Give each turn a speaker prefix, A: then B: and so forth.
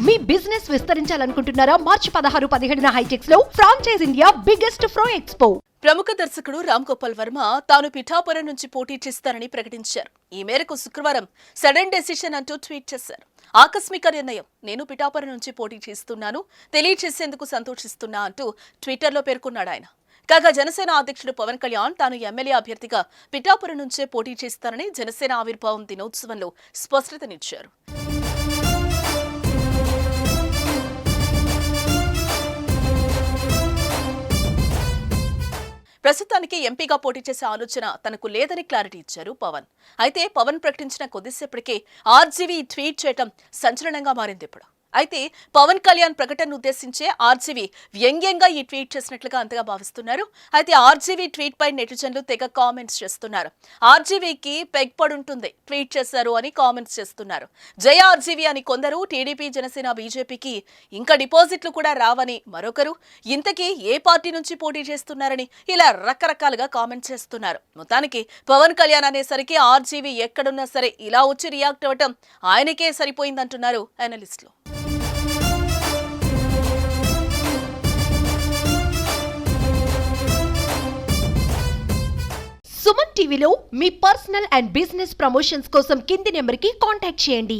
A: మీ business విస్తరించాలనుకుంటున్నారా? మార్చి 16, 17 హైటెక్స్ లో franchise India biggest ఫ్రో expo.
B: ప్రముఖ దర్శకుడు రామ్ గోపాల్ వర్మ తాను పిఠాపురం నుంచి పోటీ చేస్తారని ప్రకటించారు. ఈ మేరకు శుక్రవారం సడన్ డెసిషన్ అంటూ ట్వీట్ చేశారు. ఆకస్మిక నిర్ణయం, నేను పిఠాపురం నుంచి పోటీ చేస్తున్నాను, తెలియజేసేందుకు సంతోషిస్తున్నా అంటూ ట్విట్టర్లో పేర్కొన్నాడు ఆయన. కాగా జనసేన అధ్యక్షుడు పవన్ కళ్యాణ్ తాను ఎమ్మెల్యే అభ్యర్థిగా పిఠాపురం నుంచే పోటీ చేస్తారని జనసేన ఆవిర్భావం దినోత్సవంలో స్పష్టతనిచ్చారు. ప్రస్తుతానికి ఎంపీగా పోటీ చేసే ఆలోచన తనకు లేదని క్లారిటీ ఇచ్చారు పవన్. అయితే పవన్ ప్రకటించిన కొద్దిసేపటికే ఆర్జీవీ ట్వీట్ చేయడం సంచలనంగా మారింది. ఇప్పుడు అయితే పవన్ కళ్యాణ్ ప్రకటనను ఉద్దేశించే ఆర్జీవీ వ్యంగ్యంగా ఈ ట్వీట్ చేసినట్లుగా అంతగా భావిస్తున్నారు. అయితే ఆర్జీవీ ట్వీట్ పై నెటిజన్లు తెగ కామెంట్స్ చేస్తున్నారు. ఆర్జీవీకి పెగ్ పడుంటుంది, ట్వీట్ చేశారు అని కామెంట్స్ చేస్తున్నారు. జయ ఆర్జీవీ అని కొందరు, టీడీపీ, జనసేన, బీజేపీకి ఇంకా డిపాజిట్లు కూడా రావని మరొకరు, ఇంతకీ ఏ పార్టీ నుంచి పోటీ చేస్తున్నారని ఇలా రకరకాలుగా కామెంట్స్ చేస్తున్నారు. మొత్తానికి పవన్ కళ్యాణ్ అనేసరికి ఆర్జీవీ ఎక్కడున్నా సరే ఇలా వచ్చి రియాక్ట్ అవ్వటం ఆయనకే సరిపోయిందంటున్నారు అనలిస్టులు.
A: సుమన్ టీవీలో మీ పర్సనల్ అండ్ బిజినెస్ ప్రమోషన్స్ కోసం కింది నెంబర్కి కాంటాక్ట్ చేయండి.